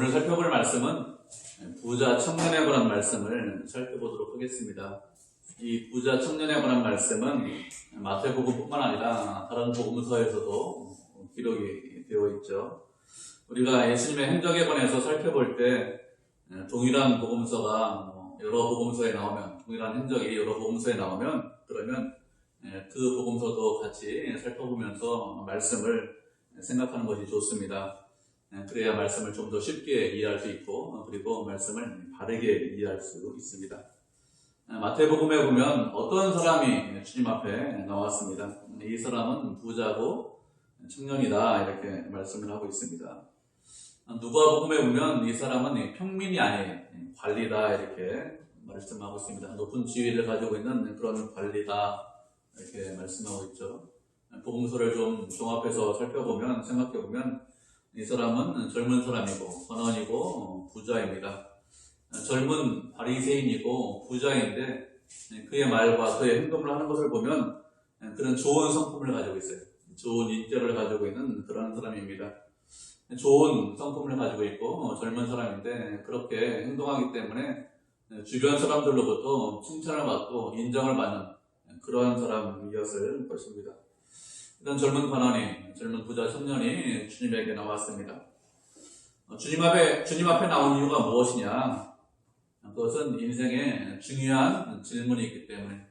오늘 살펴볼 말씀은 부자 청년에 관한 말씀을 살펴보도록 하겠습니다. 이 부자 청년에 관한 말씀은 마태복음뿐만 아니라 다른 복음서에서도 기록이 되어 있죠. 우리가 예수님의 행적에 관해서 살펴볼 때 동일한 복음서가 여러 복음서에 나오면, 동일한 행적이 여러 복음서에 나오면, 그러면 그 복음서도 같이 살펴보면서 말씀을 생각하는 것이 좋습니다. 그래야 말씀을 좀 더 쉽게 이해할 수 있고, 그리고 말씀을 바르게 이해할 수 있습니다. 마태복음에 보면 어떤 사람이 주님 앞에 나왔습니다. 이 사람은 부자고 청년이다, 이렇게 말씀을 하고 있습니다. 누가복음에 보면 이 사람은 평민이 아닌 관리다, 이렇게 말씀하고 있습니다. 높은 지위를 가지고 있는 그런 관리다, 이렇게 말씀하고 있죠. 복음서를 좀 종합해서 살펴보면, 생각해보면 이 사람은 젊은 사람이고 선원이고 부자입니다. 젊은 바리새인이고 부자인데 그의 말과 그의 행동을 하는 것을 보면 그는 좋은 성품을 가지고 있어요. 좋은 인격을 가지고 있는 그런 사람입니다. 좋은 성품을 가지고 있고 젊은 사람인데 그렇게 행동하기 때문에 주변 사람들로부터 칭찬을 받고 인정을 받는 그러한 사람이었을 것입니다. 이런 젊은 관원이, 젊은 부자 청년이 주님에게 나왔습니다. 주님 앞에 나온 이유가 무엇이냐? 그것은 인생에 중요한 질문이 있기 때문에,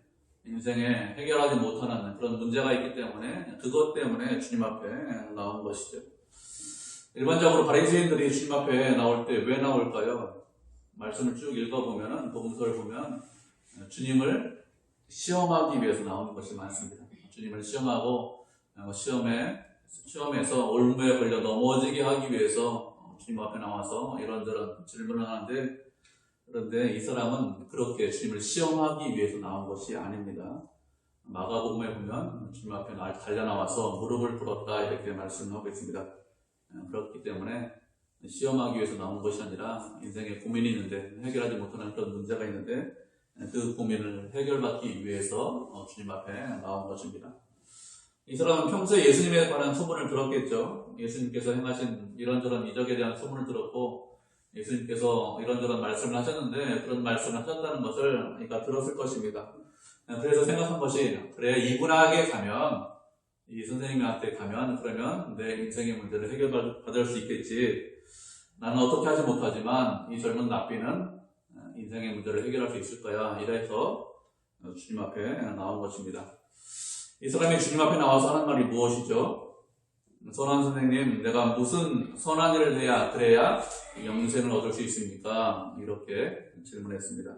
인생에 해결하지 못하는 그런 문제가 있기 때문에, 그것 때문에 주님 앞에 나온 것이죠. 일반적으로 바리새인들이 주님 앞에 나올 때 왜 나올까요? 말씀을 쭉 읽어보면, 복음서를 보면 주님을 시험하기 위해서 나오는 것이 많습니다. 주님을 시험하고 시험에서 올무에 걸려 넘어지게 하기 위해서 주님 앞에 나와서 이런저런 질문을 하는데, 그런데 이 사람은 그렇게 주님을 시험하기 위해서 나온 것이 아닙니다. 마가복음에 보면 주님 앞에 달려 나와서 무릎을 꿇었다, 이렇게 말씀하고 있습니다. 그렇기 때문에 시험하기 위해서 나온 것이 아니라 인생에 고민이 있는데, 해결하지 못하는 그런 문제가 있는데 그 고민을 해결받기 위해서 주님 앞에 나온 것입니다. 이 사람은 평소에 예수님에 관한 소문을 들었겠죠. 예수님께서 행하신 이런저런 이적에 대한 소문을 들었고, 예수님께서 이런저런 말씀을 하셨는데 그런 말씀을 하셨다는 것을 그러니까 들었을 것입니다. 그래서 생각한 것이, 그래, 이분에게 가면, 이 선생님한테 가면, 그러면 내 인생의 문제를 해결받을 수 있겠지. 나는 어떻게 하지 못하지만 이 젊은 납비는 인생의 문제를 해결할 수 있을 거야. 이래서 주님 앞에 나온 것입니다. 이 사람이 주님 앞에 나와서 하는 말이 무엇이죠? 선한 선생님, 내가 무슨 선한 일을 해야, 그래야 영생을 얻을 수 있습니까? 이렇게 질문했습니다.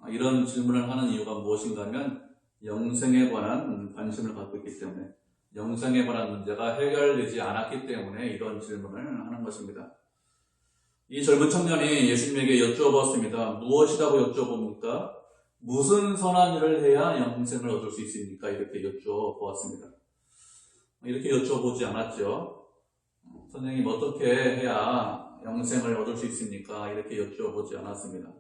이런 질문을 하는 이유가 무엇인가 하면 영생에 관한 관심을 갖고 있기 때문에, 영생에 관한 문제가 해결되지 않았기 때문에 이런 질문을 하는 것입니다. 이 젊은 청년이 예수님에게 여쭈어봤습니다. 무엇이라고 여쭈어봅니까? 무슨 선한 일을 해야 영생을 얻을 수 있습니까? 이렇게 여쭈어보았습니다. 이렇게 여쭈어보지 않았죠. 선생님, 어떻게 해야 영생을 얻을 수 있습니까? 이렇게 여쭈어보지 않았습니다.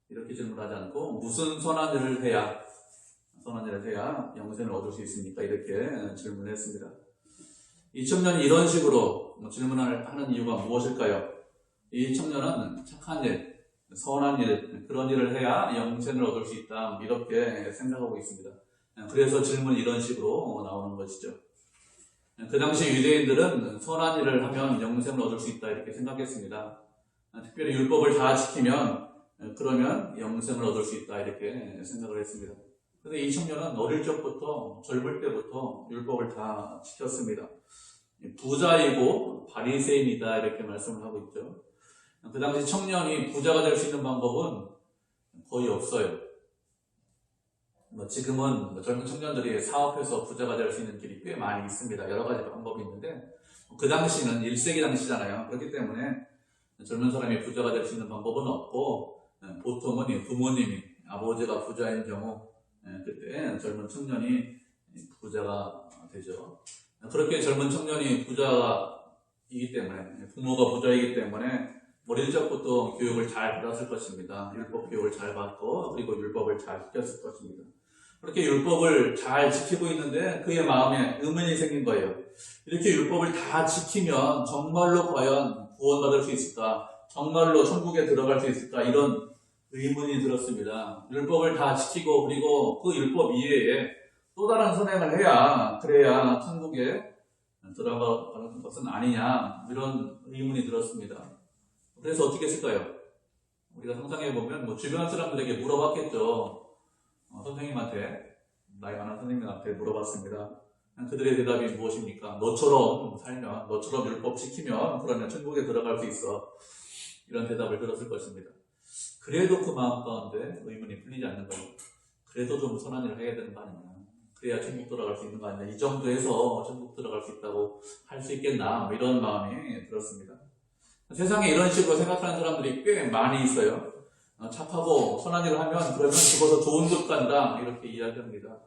이렇게 질문하지 않고 무슨 선한 일을 해야 영생을 얻을 수 있습니까? 이렇게 질문했습니다. 이 청년이 이런 식으로 질문을 하는 이유가 무엇일까요? 이 청년은 착한 일, 선한 일, 그런 일을 해야 영생을 얻을 수 있다, 이렇게 생각하고 있습니다. 그래서 질문이 이런 식으로 나오는 것이죠. 그 당시 유대인들은 선한 일을 하면 영생을 얻을 수 있다, 이렇게 생각했습니다. 특별히 율법을 다 지키면, 그러면 영생을 얻을 수 있다, 이렇게 생각을 했습니다. 그런데 이 청년은 어릴 적부터, 젊을 때부터 율법을 다 지켰습니다. 부자이고 바리새인이다, 이렇게 말씀을 하고 있죠. 그 당시 청년이 부자가 될 수 있는 방법은 거의 없어요. 지금은 젊은 청년들이 사업해서 부자가 될 수 있는 길이 꽤 많이 있습니다. 여러 가지 방법이 있는데, 그 당시는 1세기 당시잖아요. 그렇기 때문에 젊은 사람이 부자가 될 수 있는 방법은 없고, 보통은 부모님이, 아버지가 부자인 경우, 그때 젊은 청년이 부자가 되죠. 그렇게 젊은 청년이 부자이기 때문에, 부모가 부자이기 때문에 어릴 적부터 교육을 잘 받았을 것입니다. 율법 교육을 잘 받고, 그리고 율법을 잘 지켰을 것입니다. 그렇게 율법을 잘 지키고 있는데 그의 마음에 의문이 생긴 거예요. 이렇게 율법을 다 지키면 정말로 과연 구원받을 수 있을까? 정말로 천국에 들어갈 수 있을까? 이런 의문이 들었습니다. 율법을 다 지키고 그리고 그 율법 이외에 또 다른 선행을 해야 그래야 천국에 들어가는 것은 아니냐 이런 의문이 들었습니다. 그래서 어떻게 했을까요? 우리가 상상해보면 뭐 주변 사람들에게 물어봤겠죠. 선생님한테 나이 많은 선생님한테 물어봤습니다. 그들의 대답이 무엇입니까? 너처럼 살면, 너처럼 율법 지키면 그러면 천국에 들어갈 수 있어. 이런 대답을 들었을 것입니다. 그래도 그 마음 가운데 의문이 풀리지 않는 거예요. 그래도 좀 선한 일을 해야 되는 거 아니냐. 그래야 천국 들어갈 수 있는 거 아니냐. 이 정도에서 천국 들어갈 수 있다고 할 수 있겠나. 뭐 이런 마음이 들었습니다. 세상에 이런 식으로 생각하는 사람들이 꽤 많이 있어요. 착하고 선한 일을 하면 그러면 죽어서 좋은 곳 간다. 이렇게 이야기합니다.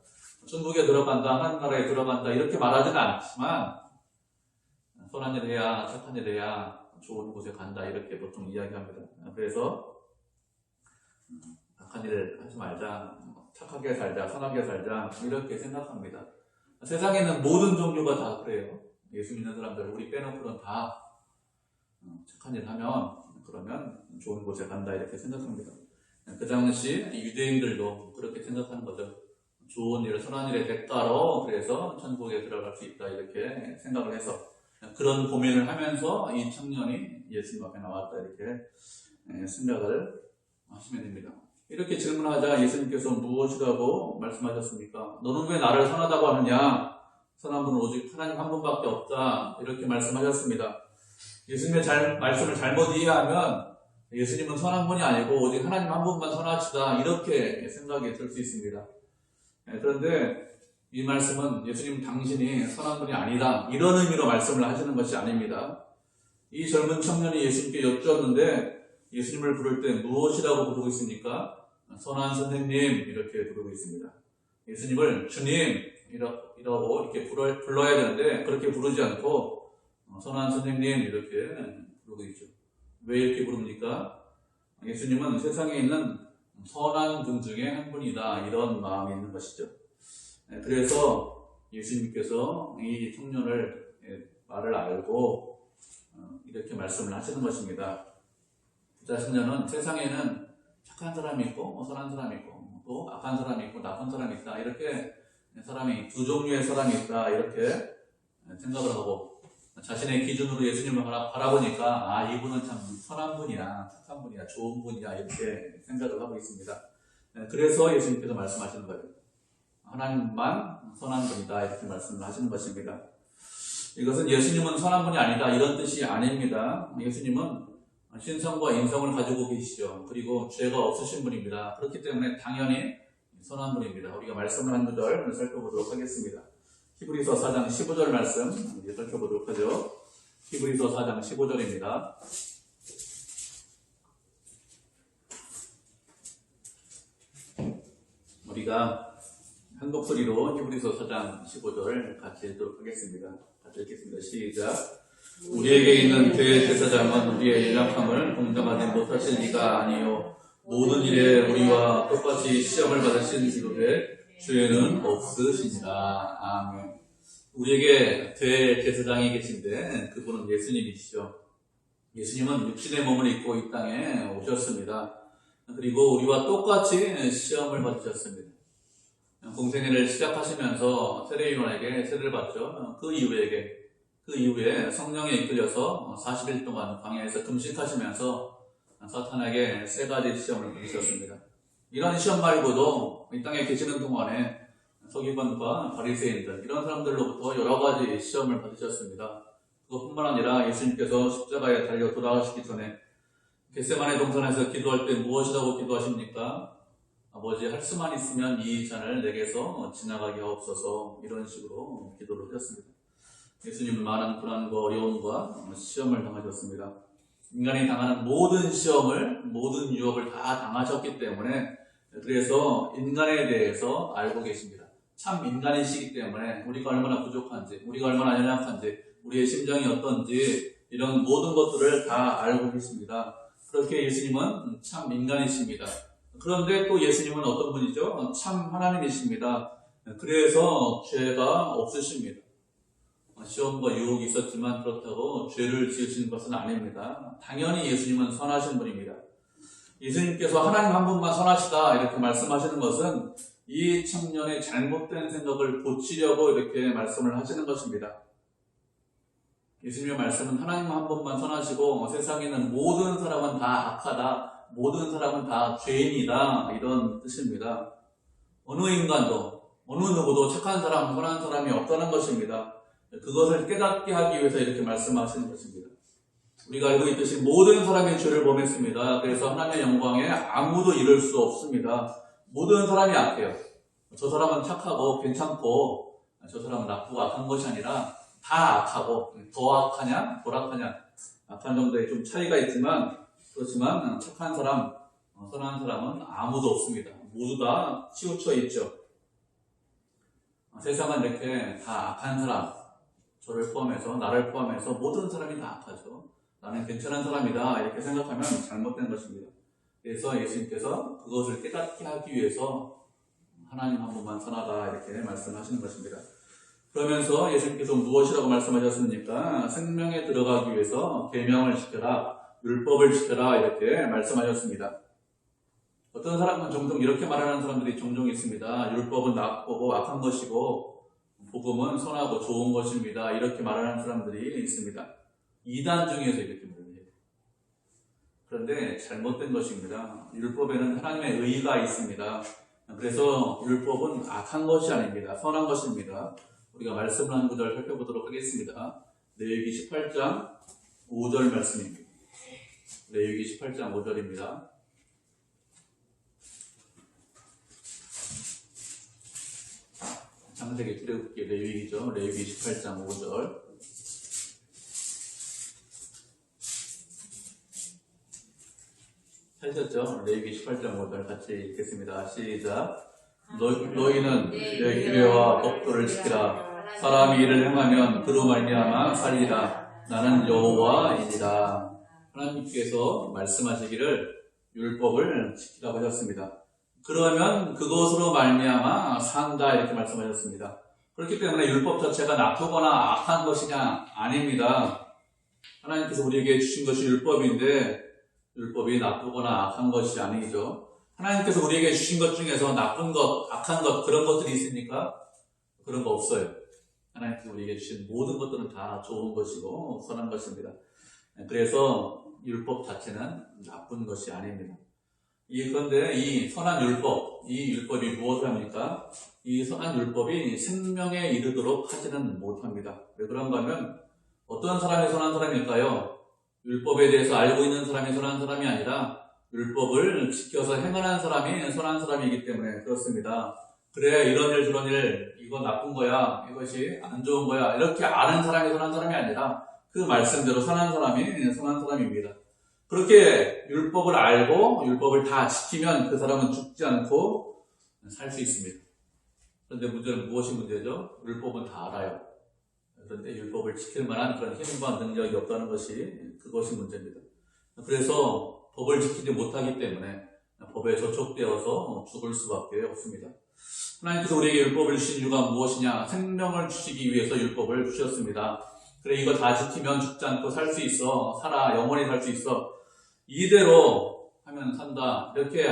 천국에 들어간다, 하늘나라에 들어간다 이렇게 말하지는 않지만 선한 일 해야 착한 일 해야 좋은 곳에 간다 이렇게 보통 이야기합니다. 그래서 악한 일을 하지 말자, 착하게 살자, 선하게 살자 이렇게 생각합니다. 세상에는 모든 종류가 다 그래요. 예수 믿는 사람들 우리 빼놓고는 다 착한 일 하면 그러면 좋은 곳에 간다 이렇게 생각합니다. 그 당시 유대인들도 그렇게 생각하는 거죠. 좋은 일, 선한 일의 대가로 그래서 천국에 들어갈 수 있다 이렇게 생각을 해서 그런 고민을 하면서 이 청년이 예수님 앞에 나왔다 이렇게 생각을 하시면 됩니다. 이렇게 질문하자 예수님께서 무엇이라고 말씀하셨습니까? 너는 왜 나를 선하다고 하느냐? 선한 분은 오직 하나님 한 분밖에 없다 이렇게 말씀하셨습니다. 예수님의 말씀을 잘못 이해하면 예수님은 선한 분이 아니고 오직 하나님 한 분만 선하시다 이렇게 생각이 들 수 있습니다. 그런데 이 말씀은 예수님 당신이 선한 분이 아니다 이런 의미로 말씀을 하시는 것이 아닙니다. 이 젊은 청년이 예수님께 여쭈었는데 예수님을 부를 때 무엇이라고 부르고 있습니까? 선한 선생님 이렇게 부르고 있습니다. 예수님을 주님이라고 이렇게 불러야 되는데 그렇게 부르지 않고 선한 선생님 이렇게 부르고 있죠. 왜 이렇게 부릅니까? 예수님은 세상에 있는 선한 분 중에 한 분이다 이런 마음이 있는 것이죠. 그래서 예수님께서 이 청년을 말을 알고 이렇게 말씀을 하시는 것입니다. 부자 청년은 세상에는 착한 사람이 있고 선한 사람이 있고 또 악한 사람이 있고 나쁜 사람이 있다 이렇게 사람이 두 종류의 사람이 있다 이렇게 생각을 하고 자신의 기준으로 예수님을 바라보니까 이분은 참 선한 분이야, 착한 분이야, 좋은 분이야 이렇게 생각을 하고 있습니다. 그래서 예수님께서 말씀하시는 거예요. 하나님만 선한 분이다 이렇게 말씀을 하시는 것입니다. 이것은 예수님은 선한 분이 아니다 이런 뜻이 아닙니다. 예수님은 신성과 인성을 가지고 계시죠. 그리고 죄가 없으신 분입니다. 그렇기 때문에 당연히 선한 분입니다. 우리가 말씀을 한 구절 살펴보도록 하겠습니다. 히브리서 4장 15절 말씀 이제 살펴보도록 하죠. 히브리서 4장 15절입니다. 우리가 한 목소리로 히브리서 4장 15절 같이 읽도록 하겠습니다. 같이 읽겠습니다. 시작. 우리에게 있는 대제사장은 우리의 연약함을 공정하지 못하실 리가 아니요 모든 일에 우리와 똑같이 시험을 받으신 이로되 죄는 없으시니라. 아멘. 우리에게 대제사장이 계신데 그분은 예수님이시죠. 예수님은 육신의 몸을 입고 이 땅에 오셨습니다. 그리고 우리와 똑같이 시험을 받으셨습니다. 공생애를 시작하시면서 세례요한에게 세례를 받죠. 그 이후에 성령에 이끌려서 40일 동안 광야에서 금식하시면서 사탄에게 3가지 시험을 받으셨습니다. 이런 시험 말고도 이 땅에 계시는 동안에 서기관과 바리새인들 이런 사람들로부터 여러 가지 시험을 받으셨습니다. 그것뿐만 아니라 예수님께서 십자가에 달려 돌아가시기 전에 겟세마네 동산에서 기도할 때 무엇이라고 기도하십니까? 아버지 할 수만 있으면 이 잔을 내게서 지나가게 하옵소서 이런 식으로 기도를 하셨습니다. 예수님은 많은 고난과 어려움과 시험을 당하셨습니다. 인간이 당하는 모든 시험을 모든 유혹을 다 당하셨기 때문에 그래서 인간에 대해서 알고 계십니다. 참 인간이시기 때문에 우리가 얼마나 부족한지 우리가 얼마나 연약한지 우리의 심정이 어떤지 이런 모든 것들을 다 알고 계십니다. 그렇게 예수님은 참 인간이십니다. 그런데 또 예수님은 어떤 분이죠? 참 하나님이십니다. 그래서 죄가 없으십니다. 시험과 유혹이 있었지만 그렇다고 죄를 지으신 것은 아닙니다. 당연히 예수님은 선하신 분입니다. 예수님께서 하나님 한 분만 선하시다 이렇게 말씀하시는 것은 이 청년의 잘못된 생각을 고치려고 이렇게 말씀을 하시는 것입니다. 예수님의 말씀은 하나님 한 분만 선하시고 세상에 있는 모든 사람은 다 악하다, 모든 사람은 다 죄인이다 이런 뜻입니다. 어느 인간도 어느 누구도 착한 사람, 선한 사람이 없다는 것입니다. 그것을 깨닫게 하기 위해서 이렇게 말씀하시는 것입니다. 우리가 알고 있듯이 모든 사람이 죄를 범했습니다. 그래서 하나님의 영광에 아무도 이를 수 없습니다. 모든 사람이 악해요. 저 사람은 착하고 괜찮고 저 사람은 나쁘고 악한 것이 아니라 다 악하고 더 악하냐 덜 악하냐 악한 정도의 좀 차이가 있지만 그렇지만 착한 사람, 선한 사람은 아무도 없습니다. 모두 다 치우쳐 있죠. 세상은 이렇게 다 악한 사람, 저를 포함해서 나를 포함해서 모든 사람이 다 악하죠. 나는 괜찮은 사람이다 이렇게 생각하면 잘못된 것입니다. 그래서 예수님께서 그것을 깨닫게 하기 위해서 하나님 한 분만 선하다 이렇게 말씀하시는 것입니다. 그러면서 예수님께서 무엇이라고 말씀하셨습니까? 생명에 들어가기 위해서 계명을 지켜라, 율법을 지켜라 이렇게 말씀하셨습니다. 어떤 사람은 종종 이렇게 말하는 사람들이 종종 있습니다. 율법은 나쁘고 악한 것이고 복음은 선하고 좋은 것입니다. 이렇게 말하는 사람들이 있습니다. 이단 중에서 이렇게 말해요. 그런데 잘못된 것입니다. 율법에는 하나님의 의가 있습니다. 그래서 율법은 악한 것이 아닙니다. 선한 것입니다. 우리가 말씀을 한 구절 살펴보도록 하겠습니다. 레위기 18장 5절 말씀입니다. 레위기 18장 5절입니다. 창세기 출애굽기 레위기죠. 레위기 18장 5절. 하셨죠? 레위기 18장 5절 같이 읽겠습니다. 시작. 너희는 내 규례와 법도를 지키라. 사람이 이를 행하면 그로 말미암아 살리라. 나는 여호와이니라. 하나님께서 말씀하시기를 율법을 지키라고 하셨습니다. 그러면 그것으로 말미암아 산다 이렇게 말씀하셨습니다. 그렇기 때문에 율법 자체가 나쁘거나 악한 것이냐? 아닙니다. 하나님께서 우리에게 주신 것이 율법인데 율법이 나쁘거나 악한 것이 아니죠. 하나님께서 우리에게 주신 것 중에서 나쁜 것, 악한 것 그런 것들이 있습니까? 그런 거 없어요. 하나님께서 우리에게 주신 모든 것들은 다 좋은 것이고 선한 것입니다. 그래서 율법 자체는 나쁜 것이 아닙니다. 그런데 이 선한 율법, 이 율법이 무엇을 합니까? 이 선한 율법이 생명에 이르도록 하지는 못합니다. 왜 그런가 하면 어떤 사람이 선한 사람일까요? 율법에 대해서 알고 있는 사람이 선한 사람이 아니라 율법을 지켜서 행하는 사람이 선한 사람이기 때문에 그렇습니다. 그래 이런 일 저런 일 이거 나쁜 거야 이것이 안 좋은 거야 이렇게 아는 사람이 선한 사람이 아니라 그 말씀대로 선한 사람이 선한 사람입니다. 그렇게 율법을 알고 율법을 다 지키면 그 사람은 죽지 않고 살 수 있습니다. 그런데 문제는 무엇이 문제죠? 율법은 다 알아요. 그런데 율법을 지킬 만한 그런 힘과 능력이 없다는 그것이 문제입니다. 그래서 법을 지키지 못하기 때문에 법에 저촉되어서 죽을 수밖에 없습니다. 하나님께서 우리에게 율법을 주신 이유가 무엇이냐? 생명을 주시기 위해서 율법을 주셨습니다. 그래 이거 다 지키면 죽지 않고 살 수 있어. 살아 영원히 살 수 있어. 이대로 하면 산다. 이렇게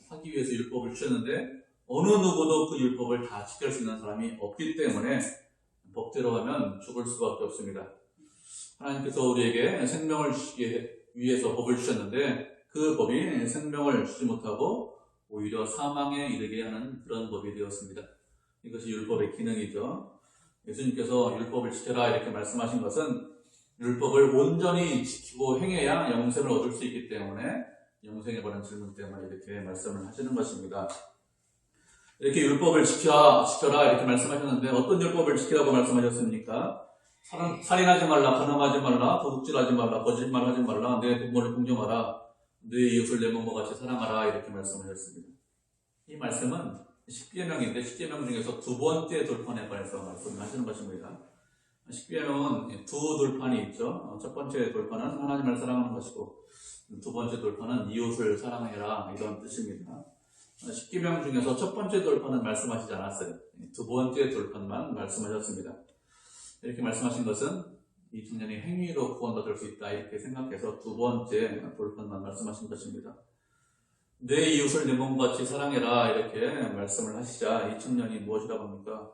하기 위해서 율법을 주셨는데 어느 누구도 그 율법을 다 지킬 수 있는 사람이 없기 때문에 법대로 하면 죽을 수밖에 없습니다. 하나님께서 우리에게 생명을 주시기 위해서 법을 주셨는데 그 법이 생명을 주지 못하고 오히려 사망에 이르게 하는 그런 법이 되었습니다. 이것이 율법의 기능이죠. 예수님께서 율법을 지켜라 이렇게 말씀하신 것은 율법을 온전히 지키고 행해야 영생을 얻을 수 있기 때문에 영생에 관한 질문 때문에 이렇게 말씀을 하시는 것입니다. 이렇게 율법을 지켜라 이렇게 말씀하셨는데 어떤 율법을 지키라고 말씀하셨습니까? 살인하지 말라, 간음하지 말라, 도둑질하지 말라, 거짓말하지 말라, 내 부모를 공경하라, 내 이웃을 내 몸과 같이 사랑하라 이렇게 말씀하셨습니다. 이 말씀은 10계명인데 10계명 중에서 두 번째 돌판에 관해서 말씀을 하시는 것입니다. 10계명은 두 돌판이 있죠. 첫 번째 돌판은 하나님을 사랑하는 것이고 두 번째 돌판은 이웃을 사랑해라 이런 뜻입니다. 10계명 중에서 첫 번째 돌판은 말씀하시지 않았어요. 두 번째 돌판만 말씀하셨습니다. 이렇게 말씀하신 것은 이 청년이 행위로 구원받을 수 있다 이렇게 생각해서 두 번째 돌판만 말씀하신 것입니다. 내 이웃을 내 몸같이 사랑해라 이렇게 말씀을 하시자 이 청년이 무엇이라고 합니까?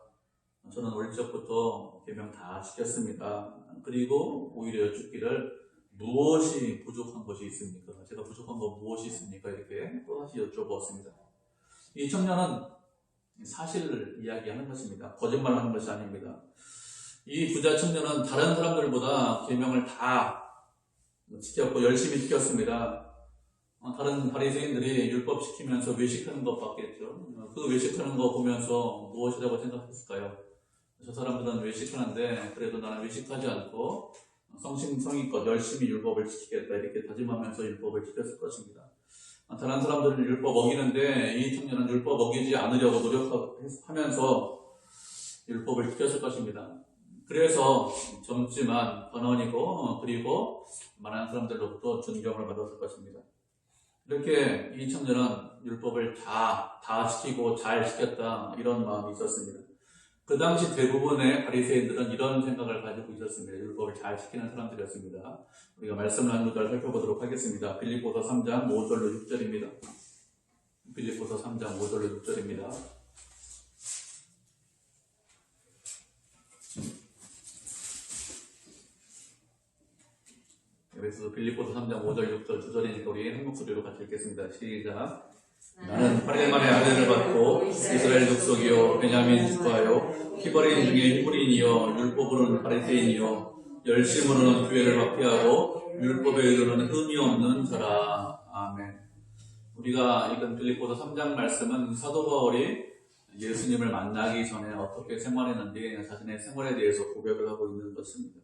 저는 어릴 적부터 계명 다 지켰습니다. 그리고 오히려 여쭙기를 무엇이 부족한 것이 있습니까? 제가 부족한 거 무엇이 있습니까? 이렇게 또다시 여쭤보았습니다. 이 청년은 사실을 이야기하는 것입니다. 거짓말하는 것이 아닙니다. 이 부자 청년은 다른 사람들보다 계명을 다 지켰고 열심히 지켰습니다. 다른 바리새인들이 율법 지키면서 외식하는 것 같겠죠. 그 외식하는 거 보면서 무엇이라고 생각했을까요? 저 사람들은 외식하는데 그래도 나는 외식하지 않고 성심성의껏 열심히 율법을 지키겠다 이렇게 다짐하면서 율법을 지켰을 것입니다. 다른 사람들은 율법 어기는데 이 청년은 율법 어기지 않으려고 노력하면서 율법을 지켰을 것입니다. 그래서 젊지만 번원이고 그리고 많은 사람들로부터 존경을 받았을 것입니다. 이렇게 이 청년은 율법을 다 지키고 잘 지켰다 이런 마음이 있었습니다. 그 당시 대부분의 바리새인들은 이런 생각을 가지고 있었습니다. 율법을 잘 지키는 사람들이었습니다. 우리가 말씀을 한 구절 살펴보도록 하겠습니다. 빌립보서 3장 5절로 6절입니다. 빌립보서 3장 5절로 6절입니다. 그래서 빌립보서 3장 5절 6절 2절이니까 우리 한 목소리로 같이 읽겠습니다. 시작. 나는 8일 만에 아들을 받고 이스라엘 족속이요 베냐민 지파요 히브리인 중에 히브리인이요 율법으로는 바리새인이요 열심으로는 교회를 박해하고 율법에 의로는 흠이 없는 자라. 아멘. 우리가 읽은 빌립보서 3장 말씀은 사도 바울이 예수님을 만나기 전에 어떻게 생활했는지 자신의 생활에 대해서 고백을 하고 있는 것입니다.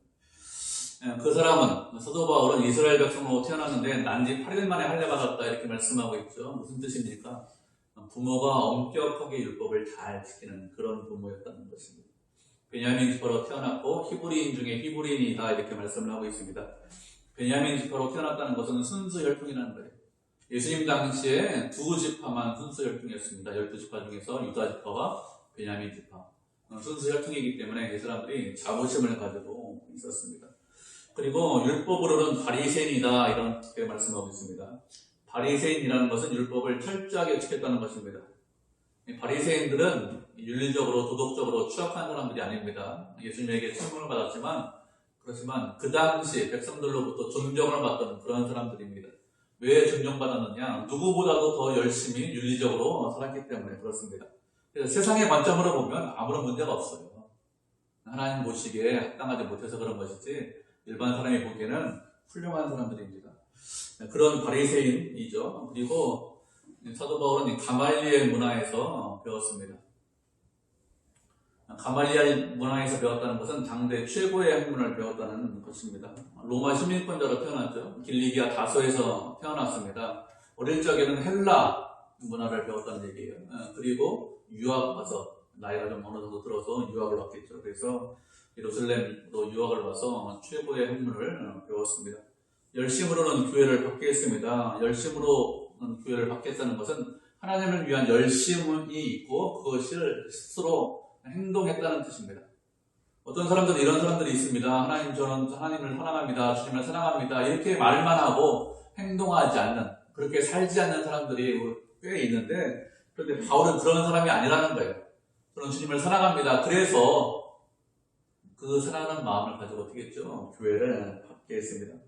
그 사람은, 사도 바울은 이스라엘 백성으로 태어났는데 난지 8일 만에 할례 받았다 이렇게 말씀하고 있죠. 무슨 뜻입니까? 부모가 엄격하게 율법을 잘 지키는 그런 부모였다는 것입니다. 베냐민 지파로 태어났고 히브리인 중에 히브리인이다 이렇게 말씀을 하고 있습니다. 베냐민 지파로 태어났다는 것은 순수 혈통이라는 거예요. 예수님 당시에 두 지파만 순수 혈통이었습니다. 12지파 중에서 유다 지파와 베냐민 지파. 순수 혈통이기 때문에 이 사람들이 자부심을 가지고 있었습니다. 그리고 율법으로는 바리새인이다 이렇게 말씀하고 있습니다. 바리새인이라는 것은 율법을 철저하게 지켰다는 것입니다. 바리새인들은 윤리적으로 도덕적으로 추악한 사람들이 아닙니다. 예수님에게 천명을 받았지만 그렇지만 그 당시 백성들로부터 존경을 받던 그런 사람들입니다. 왜 존경받았느냐? 누구보다도 더 열심히 윤리적으로 살았기 때문에 그렇습니다. 그래서 세상의 관점으로 보면 아무런 문제가 없어요. 하나님 보시기에 합당하지 못해서 그런 것이지 일반 사람이 보기에는 훌륭한 사람들입니다. 그런 바리새인이죠. 그리고 사도 바울은 가말리엘 문화에서 배웠습니다. 가말리엘 문화에서 배웠다는 것은 당대 최고의 학문을 배웠다는 것입니다. 로마 시민권자로 태어났죠. 길리기아 다소에서 태어났습니다. 어릴 적에는 헬라 문화를 배웠다는 얘기예요. 그리고 유학 가서 나이가 좀 어느 정도 들어서 유학을 왔겠죠. 그래서 예루살렘도 유학을 와서 최고의 학문을 배웠습니다. 열심으로는 교회를 받겠습니다. 열심으로는 교회를 받겠다는 것은 하나님을 위한 열심이 있고 그것을 스스로 행동했다는 뜻입니다. 어떤 사람들은 이런 사람들이 있습니다. 하나님, 저는 하나님을 사랑합니다. 주님을 사랑합니다. 이렇게 말만 하고 행동하지 않는, 그렇게 살지 않는 사람들이 꽤 있는데, 그런데 바울은 그런 사람이 아니라는 거예요. 저는 주님을 사랑합니다. 그래서 그 사랑하는 마음을 가지고 어떻게 했죠? 교회를 받게 했습니다.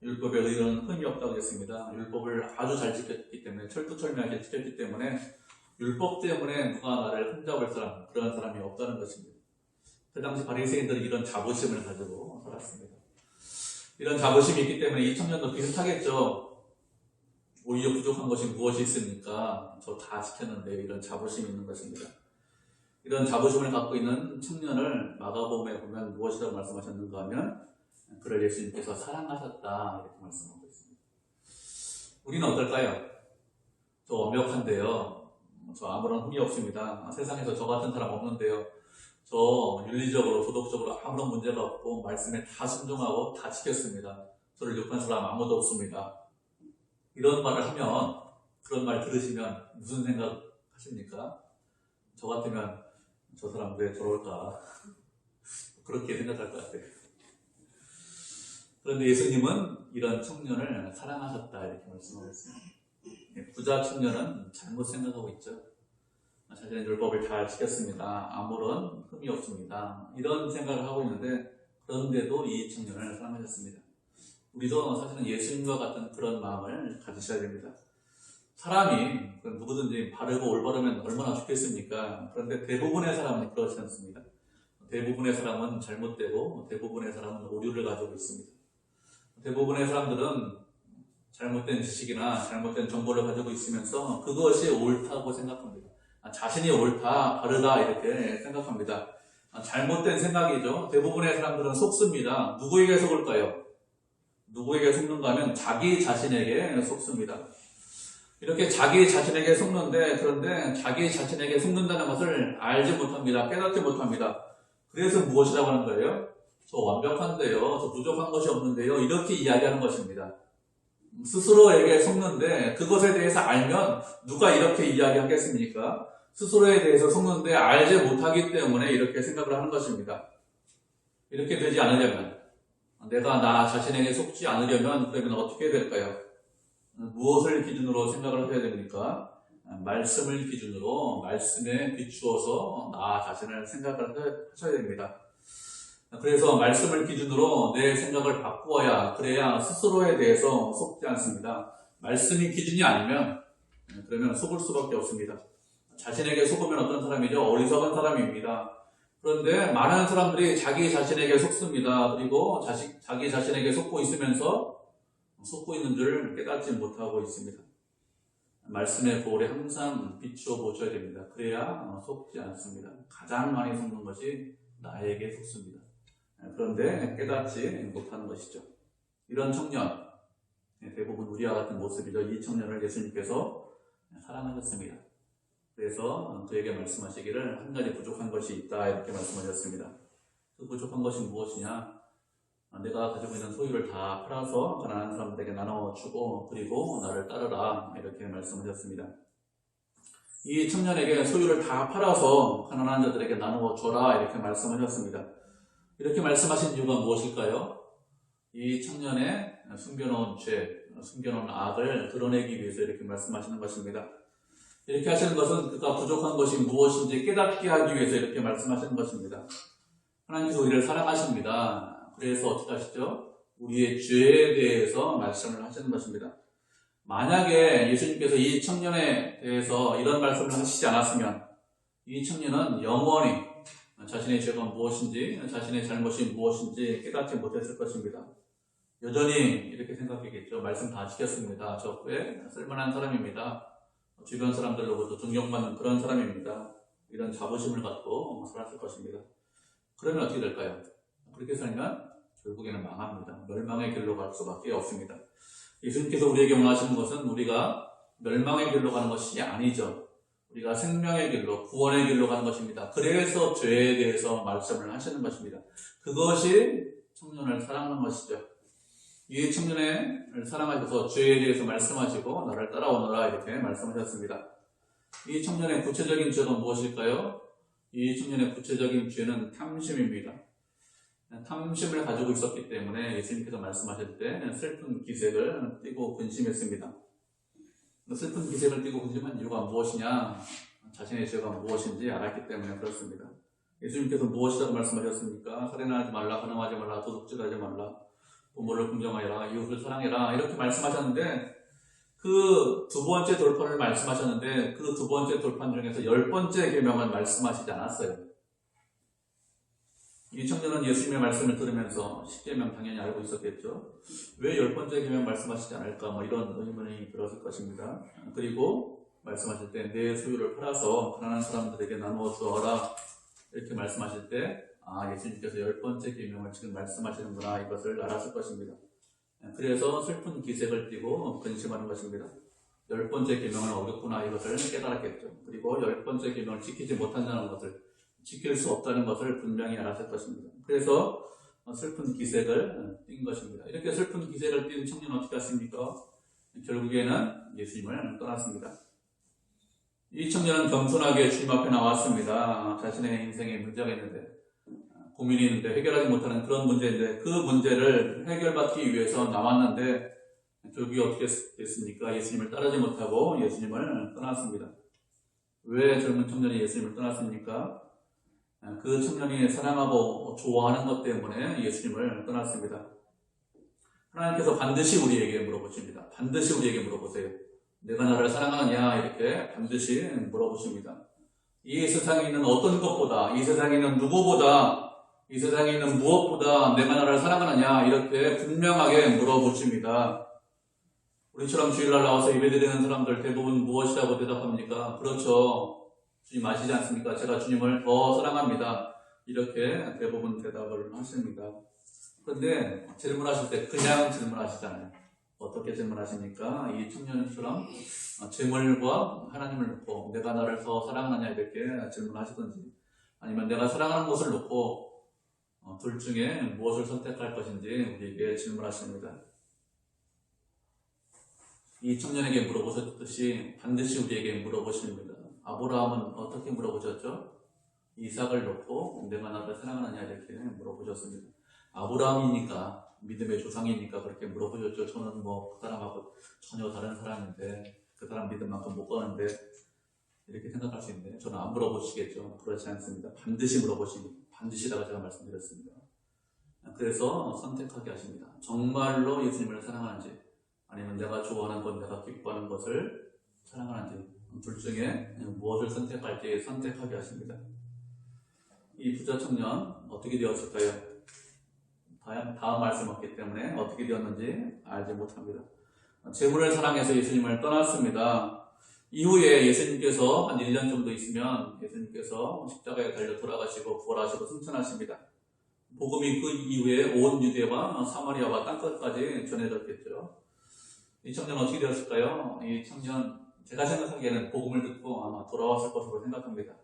율법에 의한 흠이 없다고 했습니다. 율법을 아주 잘 지켰기 때문에, 철두철미하게 지켰기 때문에 율법 때문에 누가 나를 흠잡을 사람, 그런 사람이 없다는 것입니다. 그 당시 바리새인들은 이런 자부심을 가지고 살았습니다. 이런 자부심이 있기 때문에 이 청년도 비슷하겠죠. 오히려 부족한 것이 무엇이 있습니까? 저 다 지켰는데 이런 자부심이 있는 것입니다. 이런 자부심을 갖고 있는 청년을 마가복음에 보면 무엇이라고 말씀하셨는가 하면 그를 예수님께서 사랑하셨다 이렇게 말씀하고 있습니다. 우리는 어떨까요? 저 완벽한데요. 저 아무런 흠이 없습니다. 세상에서 저 같은 사람 없는데요. 저 윤리적으로 도덕적으로 아무런 문제가 없고 말씀에 다 순종하고 다 지켰습니다. 저를 욕한 사람 아무도 없습니다. 이런 말을 하면, 그런 말 들으시면 무슨 생각 하십니까? 저 같으면 저 사람 왜 저럴까? 그렇게 생각할 것 같아요. 그런데 예수님은 이런 청년을 사랑하셨다 이렇게 말씀하고 있습니다. 부자 청년은 잘못 생각하고 있죠. 자신의 율법을 잘 지켰습니다. 아무런 흠이 없습니다. 이런 생각을 하고 있는데 그런데도 이 청년을 사랑하셨습니다. 우리도 사실은 예수님과 같은 그런 마음을 가지셔야 됩니다. 사람이 누구든지 바르고 올바르면 얼마나 좋겠습니까? 그런데 대부분의 사람은 그렇지 않습니다. 대부분의 사람은 잘못되고 대부분의 사람은 오류를 가지고 있습니다. 대부분의 사람들은 잘못된 지식이나 잘못된 정보를 가지고 있으면서 그것이 옳다고 생각합니다. 자신이 옳다, 바르다 이렇게 생각합니다. 잘못된 생각이죠. 대부분의 사람들은 속습니다. 누구에게 속을까요? 누구에게 속는가 하면 자기 자신에게 속습니다. 이렇게 자기 자신에게 속는데 그런데 자기 자신에게 속는다는 것을 알지 못합니다. 깨닫지 못합니다. 그래서 무엇이라고 하는 거예요? 저 완벽한데요. 저 부족한 것이 없는데요. 이렇게 이야기하는 것입니다. 스스로에게 속는데 그것에 대해서 알면 누가 이렇게 이야기하겠습니까? 스스로에 대해서 속는데 알지 못하기 때문에 이렇게 생각을 하는 것입니다. 이렇게 되지 않으려면 내가 나 자신에게 속지 않으려면 그러면 어떻게 될까요? 무엇을 기준으로 생각을 해야 됩니까? 말씀을 기준으로 말씀에 비추어서 나 자신을 생각을 하셔야 됩니다. 그래서 말씀을 기준으로 내 생각을 바꾸어야 그래야 스스로에 대해서 속지 않습니다. 말씀이 기준이 아니면 그러면 속을 수밖에 없습니다. 자신에게 속으면 어떤 사람이죠? 어리석은 사람입니다. 그런데 많은 사람들이 자기 자신에게 속습니다. 그리고 자기 자신에게 속고 있으면서 속고 있는 줄 깨닫지 못하고 있습니다. 말씀의 거울에 항상 비추어 보셔야 됩니다. 그래야 속지 않습니다. 가장 많이 속는 것이 나에게 속습니다. 그런데 깨닫지 못하는 것이죠. 이런 청년, 대부분 우리와 같은 모습이죠. 이 청년을 예수님께서 사랑하셨습니다. 그래서 그에게 말씀하시기를 한 가지 부족한 것이 있다 이렇게 말씀하셨습니다. 그 부족한 것이 무엇이냐? 내가 가지고 있는 소유를 다 팔아서 가난한 사람들에게 나눠주고 그리고 나를 따르라 이렇게 말씀하셨습니다. 이 청년에게 소유를 다 팔아서 가난한 자들에게 나누어 줘라 이렇게 말씀하셨습니다. 이렇게 말씀하신 이유가 무엇일까요? 이 청년의 숨겨놓은 죄, 숨겨놓은 악을 드러내기 위해서 이렇게 말씀하시는 것입니다. 이렇게 하시는 것은 그가 부족한 것이 무엇인지 깨닫게 하기 위해서 이렇게 말씀하시는 것입니다. 하나님께서 우리를 사랑하십니다. 그래서 어떻게 하시죠? 우리의 죄에 대해서 말씀을 하시는 것입니다. 만약에 예수님께서 이 청년에 대해서 이런 말씀을 하시지 않았으면 이 청년은 영원히 자신의 죄가 무엇인지 자신의 잘못이 무엇인지 깨닫지 못했을 것입니다. 여전히 이렇게 생각했겠죠. 말씀 다 지켰습니다. 저 꽤 쓸만한 사람입니다. 주변 사람들로부터 존경받는 그런 사람입니다. 이런 자부심을 갖고 살았을 것입니다. 그러면 어떻게 될까요? 그렇게 살면 결국에는 망합니다. 멸망의 길로 갈 수밖에 없습니다. 예수님께서 우리에게 원하시는 것은 우리가 멸망의 길로 가는 것이 아니죠. 우리가 생명의 길로, 구원의 길로 가는 것입니다. 그래서 죄에 대해서 말씀을 하시는 것입니다. 그것이 청년을 사랑하는 것이죠. 이 청년을 사랑하셔서 죄에 대해서 말씀하시고 나를 따라오너라 이렇게 말씀하셨습니다. 이 청년의 구체적인 죄가 무엇일까요? 이 청년의 구체적인 죄는 탐심입니다. 탐심을 가지고 있었기 때문에 예수님께서 말씀하실 때 슬픈 기색을 띠고 근심했습니다. 슬픈 기색을 띠고 근심한 이유가 무엇이냐? 자신의 죄가 무엇인지 알았기 때문에 그렇습니다. 예수님께서 무엇이라고 말씀하셨습니까? 살인하지 말라, 간음하지 말라, 도둑질하지 말라, 부모를 긍정하여라, 이웃을 사랑해라 이렇게 말씀하셨는데 그 두 번째 돌판을 말씀하셨는데 그 두 번째 돌판 중에서 10번째 계명을 말씀하시지 않았어요. 이 청년은 예수님의 말씀을 들으면서 10계명 당연히 알고 있었겠죠. 왜 10번째 계명 말씀하시지 않을까 이런 의문이 들었을 것입니다. 그리고 말씀하실 때 내 소유를 팔아서 가난한 사람들에게 나누어 주어라 이렇게 말씀하실 때 예수님께서 10번째 계명을 지금 말씀하시는구나 이것을 알았을 것입니다. 그래서 슬픈 기색을 띠고 근심하는 것입니다. 10번째 계명을 어겼구나 이것을 깨달았겠죠. 그리고 10번째 계명을 지키지 못한다는 것을 지킬 수 없다는 것을 분명히 알았을 것입니다. 그래서 슬픈 기색을 띈 것입니다. 이렇게 슬픈 기색을 띈 청년은 어떻게 했습니까? 결국에는 예수님을 떠났습니다. 이 청년은 겸손하게 주님 앞에 나왔습니다. 자신의 인생에 문제가 있는데 고민이 있는데 해결하지 못하는 그런 문제인데 그 문제를 해결받기 위해서 나왔는데 결국에 어떻게 됐습니까? 예수님을 따르지 못하고 예수님을 떠났습니다. 왜 젊은 청년이 예수님을 떠났습니까? 그 청년이 사랑하고 좋아하는 것 때문에 예수님을 떠났습니다. 하나님께서 반드시 우리에게 물어보십니다. 반드시 우리에게 물어보세요. 내가 나를 사랑하느냐? 이렇게 반드시 물어보십니다. 이 세상에 있는 어떤 것보다, 이 세상에 있는 누구보다, 이 세상에 있는 무엇보다 내가 나를 사랑하느냐? 이렇게 분명하게 물어보십니다. 우리처럼 주일날 나와서 예배드리는 사람들 대부분 무엇이라고 대답합니까? 그렇죠. 주님 아시지 않습니까? 제가 주님을 더 사랑합니다. 이렇게 대부분 대답을 하십니다. 그런데 질문하실 때 그냥 질문하시잖아요. 어떻게 질문하십니까? 이 청년처럼 재물과 하나님을 놓고 내가 나를 더 사랑하느냐 이렇게 질문하시든지 아니면 내가 사랑하는 것을 놓고 둘 중에 무엇을 선택할 것인지 우리에게 질문하십니다. 이 청년에게 물어보셨듯이 반드시 우리에게 물어보십니다. 아브라함은 어떻게 물어보셨죠? 이삭을 놓고 내가 나를 사랑하느냐 이렇게 물어보셨습니다. 아브라함이니까 믿음의 조상이니까 그렇게 물어보셨죠. 저는 뭐 그 사람하고 전혀 다른 사람인데 그 사람 믿음만큼 못 가는데 이렇게 생각할 수 있는데 저는 안 물어보시겠죠. 그렇지 않습니다. 반드시 물어보십니다. 반드시라고 제가 말씀드렸습니다. 그래서 선택하게 하십니다. 정말로 예수님을 사랑하는지 아니면 내가 좋아하는 것, 내가 기뻐하는 것을 사랑하는지 둘 중에 무엇을 선택할지 선택하게 하십니다. 이 부자 청년 어떻게 되었을까요? 다음 말씀 없기 때문에 어떻게 되었는지 알지 못합니다. 재물을 사랑해서 예수님을 떠났습니다. 이후에 예수님께서 한 1년 정도 있으면 예수님께서 십자가에 달려 돌아가시고 부활하시고 승천하십니다. 복음이 그 이후에 온 유대와 사마리아와 땅끝까지 전해졌겠죠. 이 청년 어떻게 되었을까요? 이 청년 제가 생각하기에는 복음을 듣고 아마 돌아왔을 것으로 생각합니다.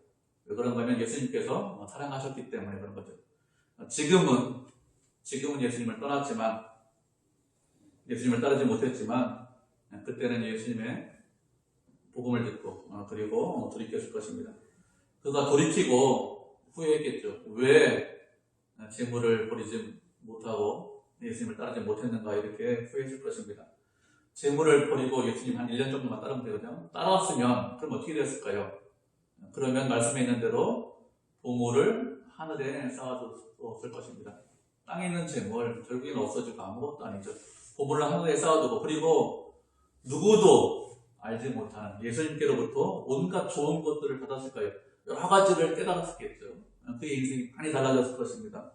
왜 그런가 하면 예수님께서 사랑하셨기 때문에 그런 거죠. 지금은 예수님을 떠났지만 예수님을 따르지 못했지만 그때는 예수님의 복음을 듣고 그리고 돌이켰을 것입니다. 그가 돌이키고 후회했겠죠. 왜 재물을 버리지 못하고 예수님을 따르지 못했는가 이렇게 후회했을 것입니다. 재물을 버리고 예수님 한 1년 정도만 따르면 되거든요. 따라왔으면 그럼 어떻게 됐을까요? 그러면 말씀에 있는 대로 보물을 하늘에 쌓아뒀을 것입니다. 땅에 있는 재물 결국엔 없어지고 아무것도 아니죠. 보물을 하늘에 쌓아두고 그리고 누구도 알지 못하는 예수님께로부터 온갖 좋은 것들을 받았을 거예요. 여러 가지를 깨달았겠죠. 그의 인생이 많이 달라졌을 것입니다.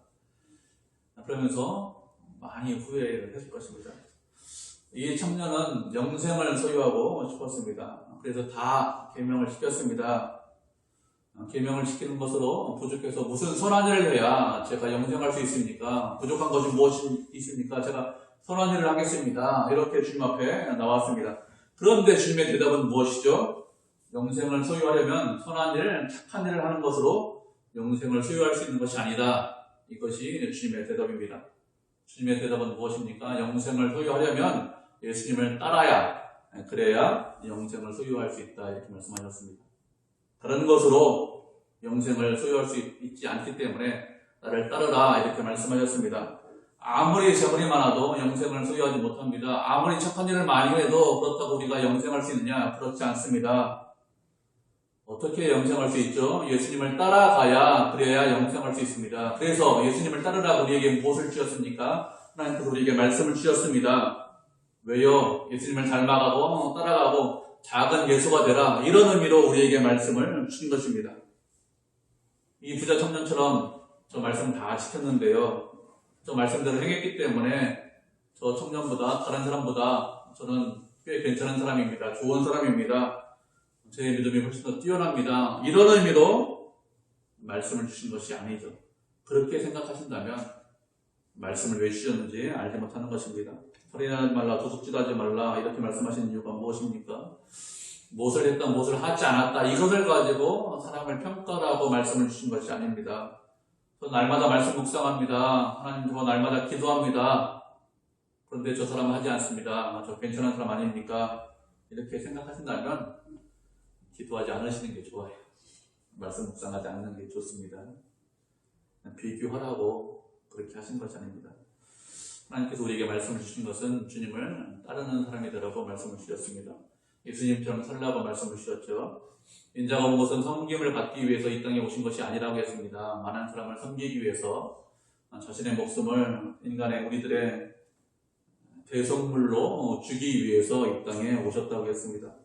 그러면서 많이 후회를 했을 것입니다. 이 청년은 영생을 소유하고 싶었습니다. 그래서 다 계명을 시켰습니다. 계명을 시키는 것으로 부족해서 무슨 선한 일을 해야 제가 영생할 수 있습니까? 부족한 것이 무엇이 있습니까? 제가 선한 일을 하겠습니다. 이렇게 주님 앞에 나왔습니다. 그런데 주님의 대답은 무엇이죠? 영생을 소유하려면 선한 일, 착한 일을 하는 것으로 영생을 소유할 수 있는 것이 아니다. 이것이 주님의 대답입니다. 주님의 대답은 무엇입니까? 영생을 소유하려면 예수님을 따라야, 그래야 영생을 소유할 수 있다. 이렇게 말씀하셨습니다. 다른 것으로 영생을 소유할 수 있지 않기 때문에 나를 따르라 이렇게 말씀하셨습니다. 아무리 재물이 많아도 영생을 소유하지 못합니다. 아무리 착한 일을 많이 해도 그렇다고 우리가 영생할 수 있느냐? 그렇지 않습니다. 어떻게 영생할 수 있죠? 예수님을 따라가야 그래야 영생할 수 있습니다. 그래서 예수님을 따르라고 우리에게 무엇을 주셨습니까? 하나님께서 우리에게 말씀을 주셨습니다. 왜요? 예수님을 닮아가고 따라가고 작은 예수가 되라 이런 의미로 우리에게 말씀을 주신 것입니다. 이 부자 청년처럼 저 말씀 다 지켰는데요. 저 말씀대로 행했기 때문에 저 청년보다 다른 사람보다 저는 꽤 괜찮은 사람입니다. 좋은 사람입니다. 제 믿음이 훨씬 더 뛰어납니다. 이런 의미로 말씀을 주신 것이 아니죠. 그렇게 생각하신다면 말씀을 왜 주셨는지 알지 못하는 것입니다. 살인하지 말라, 도둑질하지 하지 말라 이렇게 말씀하신 이유가 무엇입니까? 무엇을 했다, 무엇을 하지 않았다 이것을 가지고 사람을 평가하고 말씀을 주신 것이 아닙니다. 저 날마다 말씀 묵상합니다. 하나님 저 날마다 기도합니다. 그런데 저 사람은 하지 않습니다. 저 괜찮은 사람 아닙니까? 이렇게 생각하신다면 기도하지 않으시는 게 좋아요. 말씀 묵상하지 않는 게 좋습니다. 비교하라고 그렇게 하신 것이 아닙니다. 하나님께서 우리에게 말씀을 주신 것은 주님을 따르는 사람이 되라고 말씀을 주셨습니다. 예수님처럼 살라고 말씀을 주셨죠. 인자가 온 것은 섬김을 받기 위해서 이 땅에 오신 것이 아니라고 했습니다. 많은 사람을 섬기기 위해서 자신의 목숨을 인간의 우리들의 대속물로 주기 위해서 이 땅에 오셨다고 했습니다.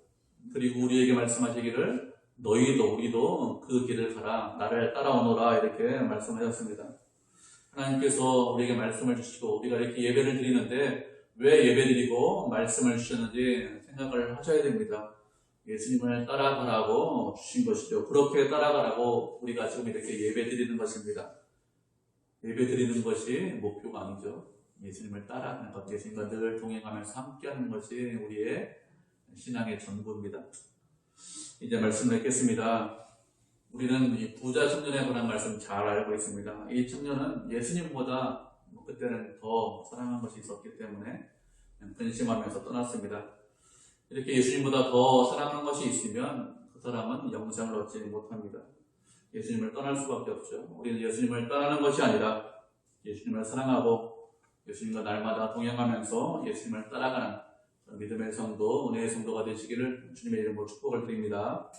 그리고 우리에게 말씀하시기를 너희도 우리도 그 길을 가라 나를 따라오너라 이렇게 말씀하셨습니다. 하나님께서 우리에게 말씀을 주시고 우리가 이렇게 예배를 드리는데 왜 예배드리고 말씀을 주셨는지 생각을 하셔야 됩니다. 예수님을 따라가라고 주신 것이죠. 그렇게 따라가라고 우리가 지금 이렇게 예배드리는 것입니다. 예배드리는 것이 목표가 아니죠. 예수님을 따라가는 것, 예수님과 늘 동행하면서 함께하는 것이 우리의 신앙의 전부입니다. 이제 말씀을 읽겠습니다. 우리는 이 부자 청년에 관한 말씀 잘 알고 있습니다. 이 청년은 예수님보다 그때는 더 사랑한 것이 있었기 때문에 근심하면서 떠났습니다. 이렇게 예수님보다 더 사랑하는 것이 있으면 그 사람은 영생을 얻지 못합니다. 예수님을 떠날 수밖에 없죠. 우리는 예수님을 떠나는 것이 아니라 예수님을 사랑하고 예수님과 날마다 동행하면서 예수님을 따라가는 믿음의 성도, 은혜의 성도가 되시기를 주님의 이름으로 축복을 드립니다.